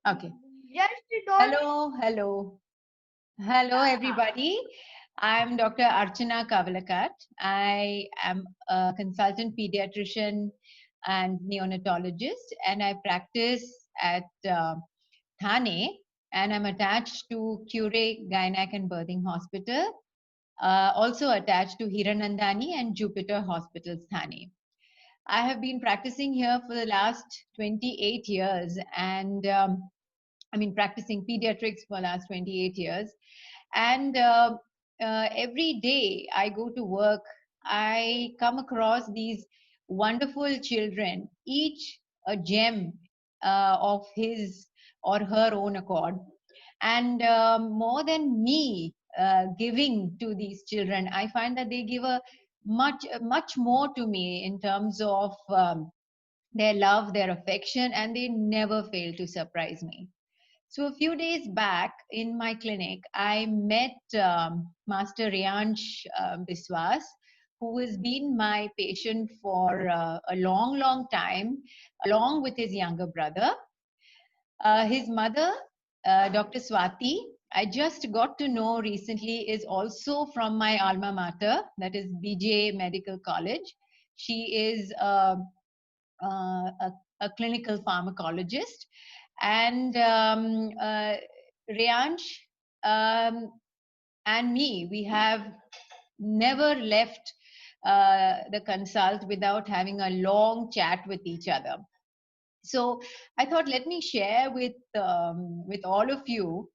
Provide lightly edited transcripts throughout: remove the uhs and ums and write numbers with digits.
Okay. Just don't. Hello, everybody. I'm Dr. Archana Kavalakat. I am a consultant pediatrician and neonatologist, and I practice at Thane, and I'm attached to Cure Gynec and Birthing Hospital, also attached to Hiranandani and Jupiter Hospitals, Thane. I have been practicing here for the last 28 years, and practicing pediatrics for the last 28 years. And every day I go to work, I come across these wonderful children, each a gem of his or her own accord. And more than me giving to these children, I find that they give a much more to me in terms of their love, their affection, and they never fail to surprise me. So a few days back in my clinic, I met Master Riyansh Biswas, who has been my patient for a long time, along with his younger brother. His mother, Dr. Swati, I just got to know recently, is also from my alma mater, that is BJ Medical College. She is a clinical pharmacologist. And Riyansh and me, we have never left the consult without having a long chat with each other. So I thought, let me share with all of you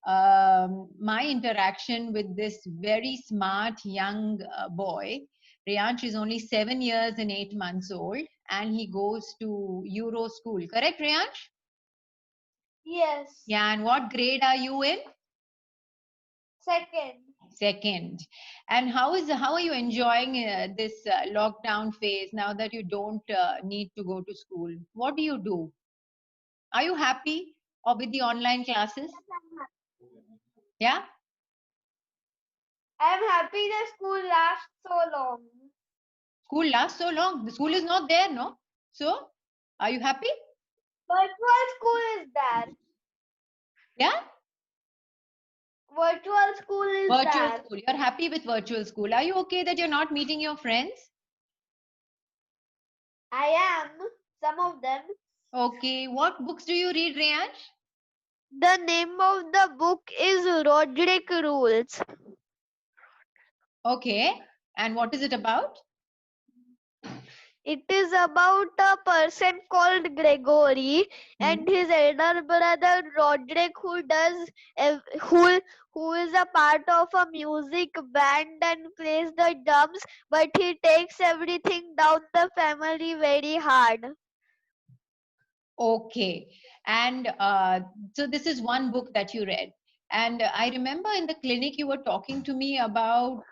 my interaction with this very smart young boy. Riyansh is only 7 years and 8 months old, and he goes to Euro school. Correct, Riyansh? Yes. Yeah, and what grade are you in? Second. Second. And how are you enjoying this lockdown phase now that you don't need to go to school? What do you do? Are you happy or with the online classes? Yeah? I'm happy the school lasts so long. School lasts so long. The school is not there, no? So, are you happy? Virtual school is there. Yeah? Virtual school is Virtual there. school. You're happy with virtual school. Are you okay that you're not meeting your friends? I am. Some of them. Okay. What books do you read, Riyansh? The name of the book is Roderick Rules. Okay. And what is it about? It is about a person called Gregory and his elder brother Roderick, who is a part of a music band and plays the drums, but he takes everything down the family very hard. Okay. And so this is one book that you read. And I remember in the clinic you were talking to me about,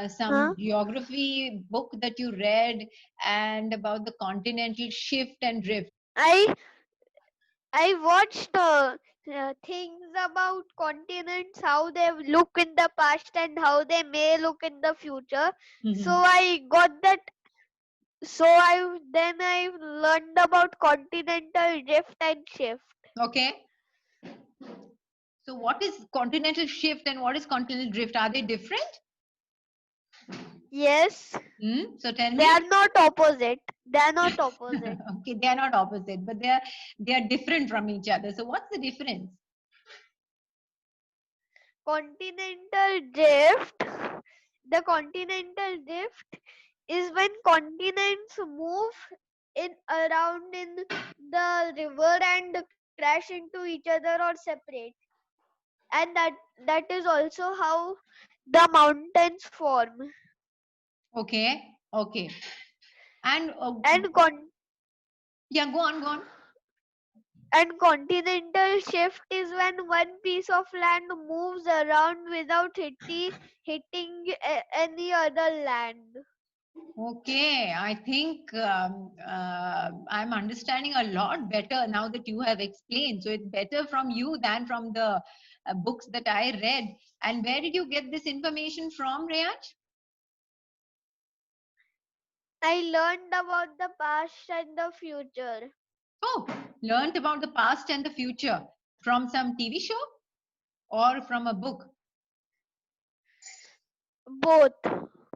some geography book that you read and about the continental shift and drift. I watched things about continents, how they look in the past and how they may look in the future. So I got that. So I learned about continental drift and shift. Okay. So what is continental shift and what is continental drift? Are they different? Yes. So tell me. They are not opposite. They are not opposite. Okay, they are not opposite, but they are different from each other. So what's the difference? Continental drift. The continental drift is when continents move around in the river and crash into each other or separate. And that is also how the mountains form. Okay, okay. And And yeah, go on. And continental shift is when one piece of land moves around without hitting any other land. Okay, I think I'm understanding a lot better now that you have explained. So it's better from you than from the books that I read. And where did you get this information from, Rayaj? I learned about the past and the future. Oh, learned about the past and the future from some TV show or from a book? Both.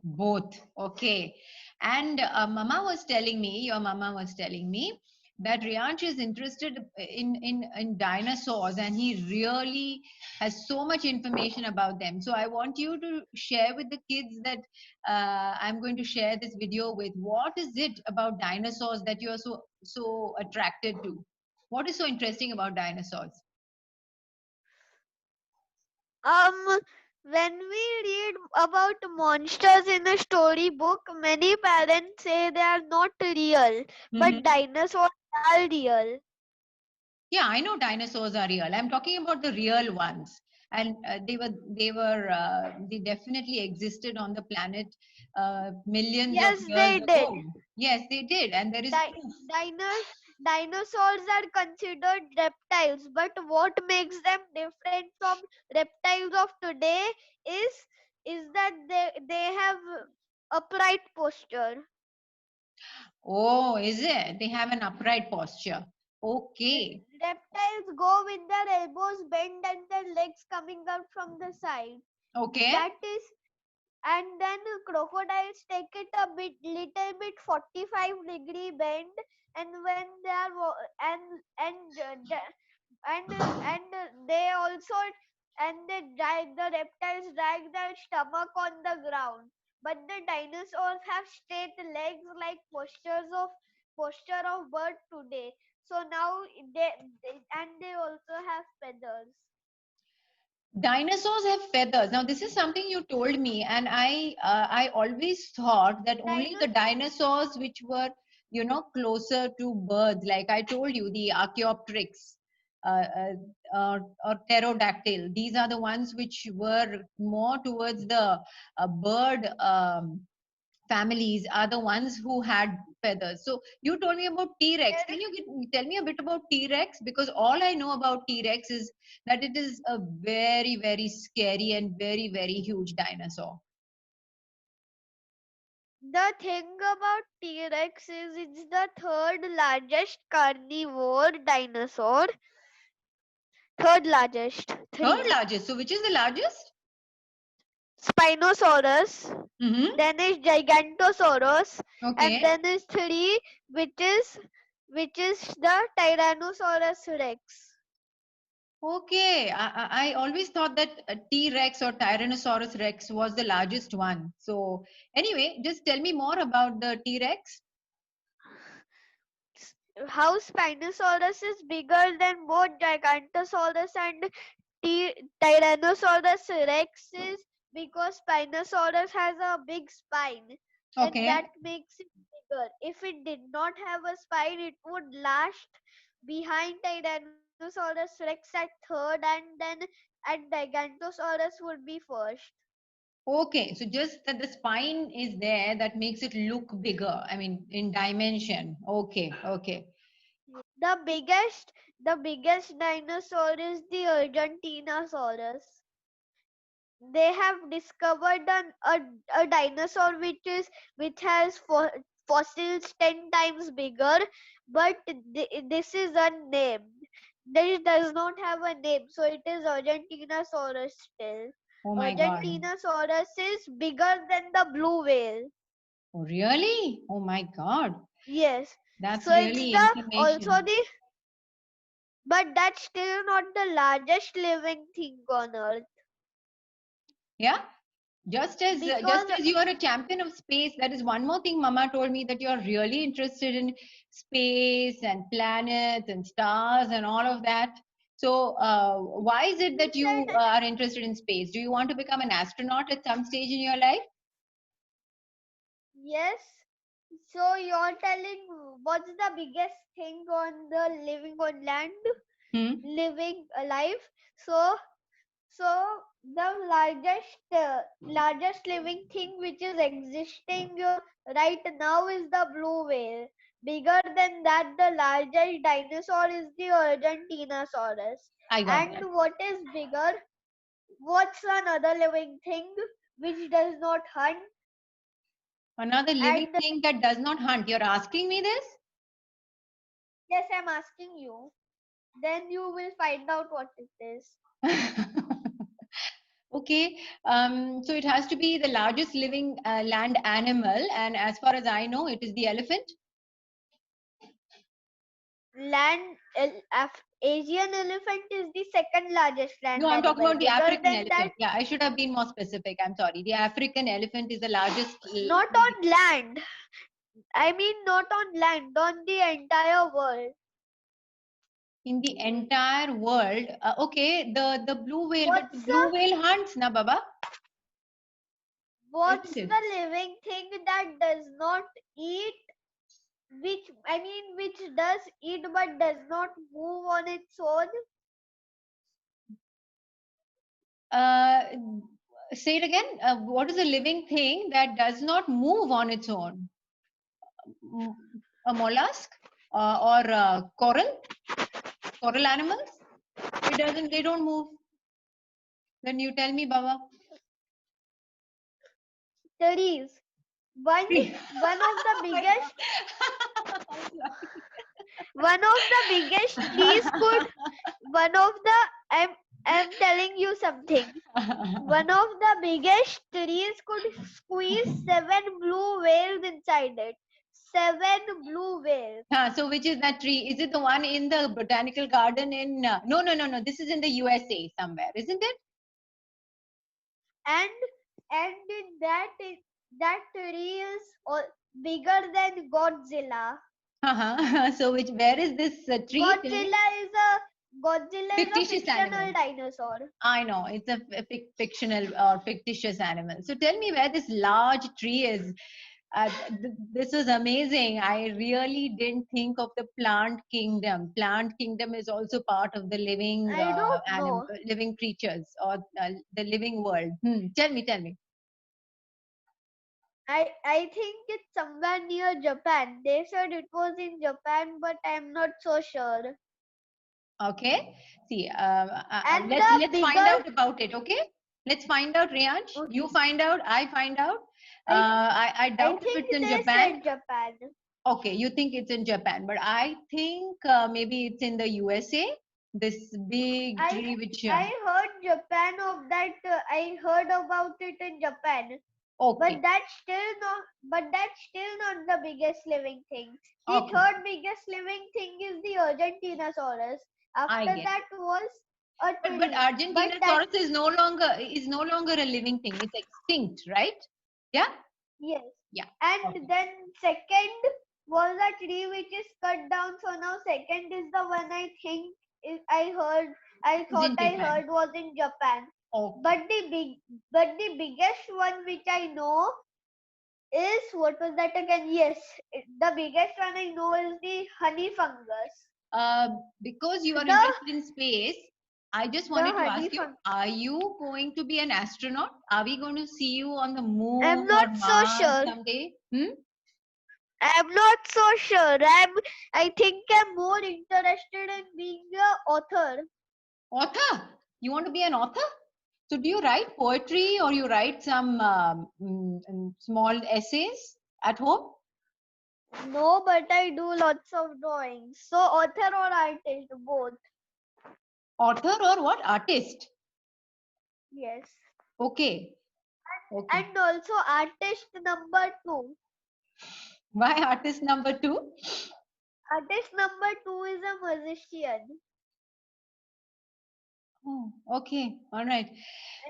Both. Okay. And your mama was telling me that Riyansh is interested in dinosaurs, and he really has so much information about them. So I want you to share with the kids that I'm going to share this video with. What is it about dinosaurs that you are so attracted to? What is so interesting about dinosaurs? When we read about monsters in a storybook, many parents say they are not real, but dinosaurs are real. Yeah, I know dinosaurs are real. I'm talking about the real ones, and they definitely existed on the planet millions of Yes, years they did. ago. Yes, they did, and there is proof. Dinosaurs are considered reptiles, but what makes them different from reptiles of today is that they have upright posture. Oh, is it? They have an upright posture. Okay, Reptiles go with their elbows bent and their legs coming out from the side. okay, That is, and then crocodiles take it a little bit 45-degree bend, and when they are they also the reptiles drag their stomach on the ground, but the dinosaurs have straight legs like posture of bird today. So now they also have feathers. dinosaurs have feathers. Now, this is something you told me, and I always thought that only the dinosaurs which were closer to birds, like I told you, the Archaeopteryx or pterodactyl. These are the ones which were more towards the bird families are the ones who had feathers. So you told me about T-Rex. Can you tell me a bit about T-Rex? Because all I know about T-Rex is that it is a very, very scary and very, very huge dinosaur. The thing about T-Rex is it's the third largest carnivore dinosaur. Third largest. Third Three. largest. So which is the largest? Spinosaurus. Mm-hmm. Then is Gigantosaurus. Okay. And then is three, which is the Tyrannosaurus Rex. Okay. I always thought that T-Rex or Tyrannosaurus Rex was the largest one. So anyway, just tell me more about the T-Rex. How Spinosaurus is bigger than both Gigantosaurus and Tyrannosaurus Rex is because Spinosaurus has a big spine, and Okay. that makes it bigger. If it did not have a spine, it would last behind Tyrannosaurus Rex at third, and Gigantosaurus would be first. Okay, so just that the spine is there that makes it look bigger. I mean, in dimension. Okay, okay. The biggest dinosaur is the Argentinosaurus. They have discovered a dinosaur which has fossils 10 times bigger, but this is unnamed. This does not have a name, so it is Argentinosaurus still. Oh my God. Argentinosaurus is bigger than the blue whale. Oh, really? Oh my God. Yes. That's So it's really the also information. the but that's still not the largest living thing on earth. Yeah? Just Because as you are a champion of space, that is one more thing Mama told me, that you are really interested in space and planets and stars and all of that. So why is it that you are interested in space? Do you want to become an astronaut at some stage in your life? yes. So you're telling what's the biggest thing on the living on land, living alive? So the largest living thing which is existing right now is the blue whale. Bigger than that, the largest dinosaur is the Argentinosaurus. I got And that. what is bigger? What's another living thing which does not hunt? Another living And thing that does not hunt. You're asking me this? Yes, I'm asking you. Then you will find out what it is. Okay, so it has to be the largest living land animal, and as far as I know, it is the elephant. Asian elephant is the second largest land No, I'm talking animal. about the Bigger African than elephant. that, Yeah, I should have been more specific. I'm sorry. The African elephant is the largest. not on land. I mean, not on land, on the entire world. In the entire world. Okay, the blue whale, but the What's blue whale hunts, na Baba? What's Isn't it? the living thing that does not eat, which does eat but does not move on its own? Say it again. What is a living thing that does not move on its own? A mollusk or coral animals? They don't move. Then you tell me, Baba. Trees. One of the biggest trees could one of the I'm telling you something. One of the biggest trees could squeeze 7 blue whales inside it. 7 blue whales. So which is that tree? Is it the one in the botanical garden in? No. This is in the USA somewhere, isn't it? And that tree is bigger than Godzilla. So where is this tree? Godzilla is a Fictitious fictional animal. dinosaur. I know it's a fictional or fictitious animal. So tell me where this large tree is. This was amazing. I really didn't think of the plant kingdom. Plant kingdom is also part of the living I don't know. living creatures or the living world. Tell me. I think it's somewhere near Japan. They said it was in Japan, but I'm not so sure. Okay. See, And let's find out about it. Okay. Let's find out, Riyansh. Okay. You find out. I find out. I doubt if it's in Japan. Said Japan. Okay, you think it's in Japan, but I think maybe it's in the USA. This big tree which. I heard Japan of that. I heard about it in Japan. Okay. But that's still not the biggest living thing. The Okay. third biggest living thing is the Argentinosaurus. After that was a tree. But Argentinosaurus is no longer a living thing. It's extinct, right? Yeah. Yes. Yeah. And then second was a tree which is cut down. So now second is the one I think I thought I heard was in Japan. Okay. But the biggest one which I know is, what was that again? Yes, the biggest one I know is the honey fungus. Because you are interested in space, I just wanted to ask you, are you going to be an astronaut? Are we going to see you on the moon? I'm not so sure. Someday? I'm not so sure. I think I'm more interested in being an author. Author? You want to be an author? So do you write poetry or you write some small essays at home? No, but I do lots of drawings. So author or artist, both. Author or what? Artist? Yes. Okay. And also artist number 2. Why artist number 2? Artist number 2 is a musician. Oh, okay. All right.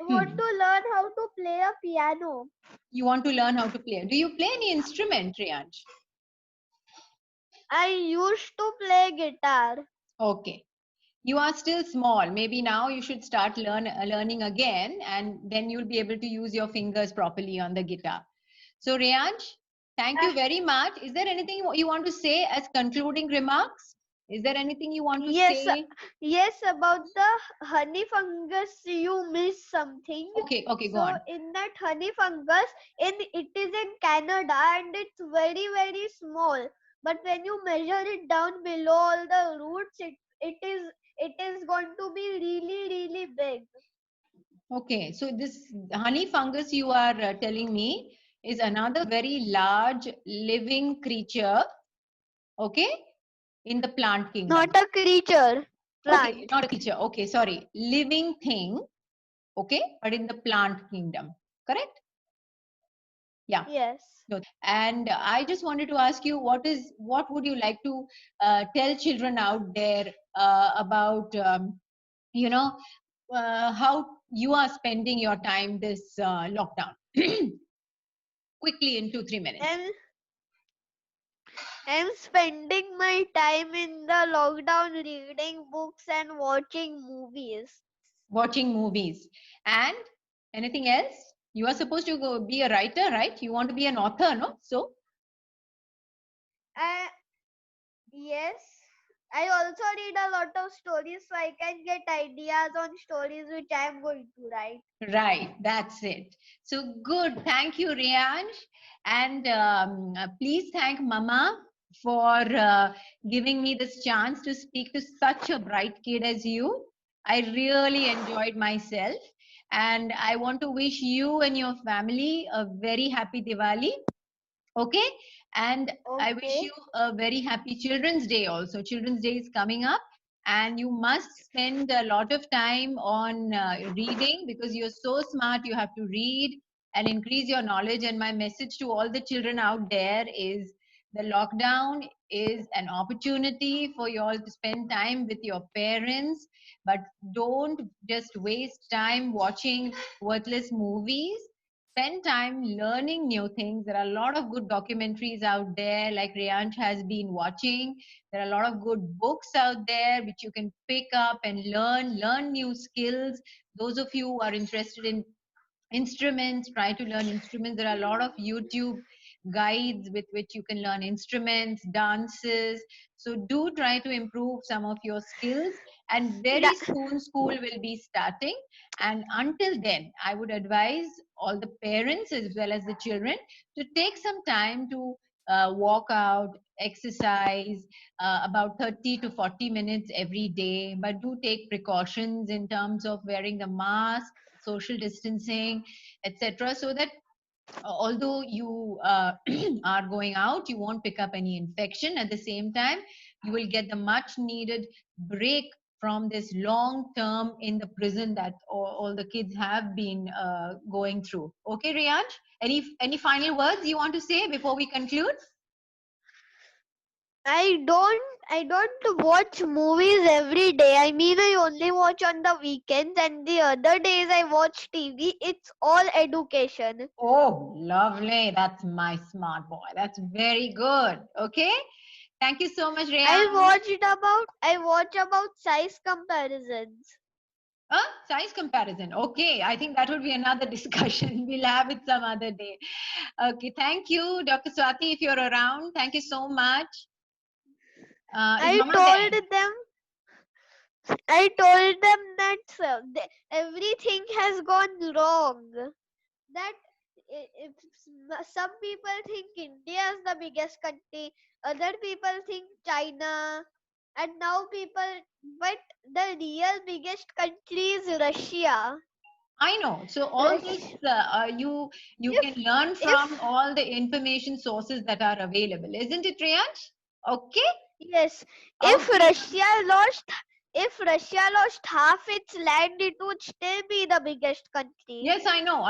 I want to learn how to play a piano. You want to learn how to play. Do you play any instrument, Riyansh? I used to play guitar. Okay. You are still small. Maybe now you should start learning again, and then you'll be able to use your fingers properly on the guitar. So, Riyansh, thank you very much. Is there anything you want to say as concluding remarks? Is there anything you want to say? Yes, about the honey fungus, you missed something. Okay, go on. So in that honey fungus, it is in Canada and it's very, very small. But when you measure it down below all the roots, it is going to be really, really big. Okay, so this honey fungus you are telling me is another very large living creature. Okay, in the plant kingdom? Not a creature. Plant. Okay, not a creature. Okay, sorry. Living thing. Okay, but in the plant kingdom. Correct? Yeah. Yes. No. And I just wanted to ask you, what would you like to tell children out there about, you know, how you are spending your time this lockdown? Quickly in 2-3 minutes. I'm spending my time in the lockdown reading books and watching movies. Watching movies. And anything else? You are supposed to go be a writer, right? You want to be an author, no? So Yes. I also read a lot of stories so I can get ideas on stories which I am going to write. right, that's it. So good. Thank you, Riyansh. And please thank Mama for giving me this chance to speak to such a bright kid as you. I really enjoyed myself. And I want to wish you and your family a very happy Diwali. Okay? And I wish Okay. you a very happy Children's Day also. Children's Day is coming up. And you must spend a lot of time on reading because you're so smart. You have to read and increase your knowledge. And my message to all the children out there is the lockdown is an opportunity for you all to spend time with your parents, but don't just waste time watching worthless movies. Spend time learning new things. There are a lot of good documentaries out there, like Riyansh has been watching. There are a lot of good books out there which you can pick up and learn new skills. Those of you who are interested in instruments, try to learn instruments. There are a lot of YouTube guides with which you can learn instruments, dances. So do try to improve some of your skills. And very soon school will be starting. And until then, I would advise all the parents as well as the children to take some time to walk out, exercise about 30 to 40 minutes every day, but do take precautions in terms of wearing the mask, social distancing, etc., so that although you are going out, you won't pick up any infection. At the same time, you will get the much needed break from this long term in the prison that all the kids have been going through. Okay, Riyansh, any final words you want to say before we conclude? I don't watch movies every day. I mean, I only watch on the weekends, and the other days I watch TV. It's all education. Oh, lovely. That's my smart boy. That's very good. Okay. Thank you so much, Riyansh. I watch about size comparisons. Size comparison. Okay, I think that would be another discussion. We'll have it some other day. Okay, thank you, Dr. Swati, if you're around. Thank you so much. Is Mama there? I told them that everything has gone wrong. That if some people think India is the biggest country, other people think China, and now but the real biggest country is Russia. I know. So all this you can learn from all the information sources that are available, isn't it, Riyansh? Okay. Yes. If Russia lost half its land, it would still be the biggest country. Yes, I know.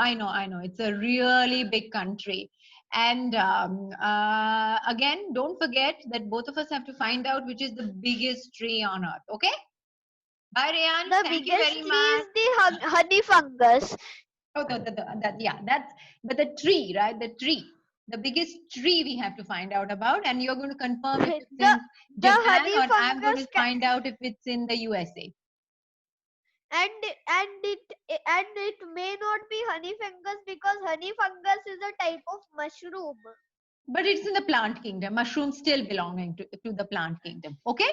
It's a really big country. And again, don't forget that both of us have to find out which is the biggest tree on earth. Okay? Bye, Riyan. Thank you very much. The biggest tree is the honey fungus. Oh, but the tree, right? The tree. The biggest tree we have to find out about, and you're going to confirm if it's in Japan, or I'm going to find out if it's in the USA. And it may not be honey fungus because honey fungus is a type of mushroom. But it's in the plant kingdom. Mushrooms still belonging to the plant kingdom. Okay?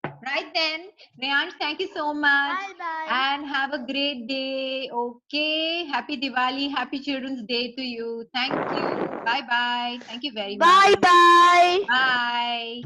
Right then, Riyansh, thank you so much. Bye-bye. And have a great day. Okay. Happy Diwali. Happy Children's Day to you. Thank you. Bye-bye. Thank you very much. Bye-bye. Bye.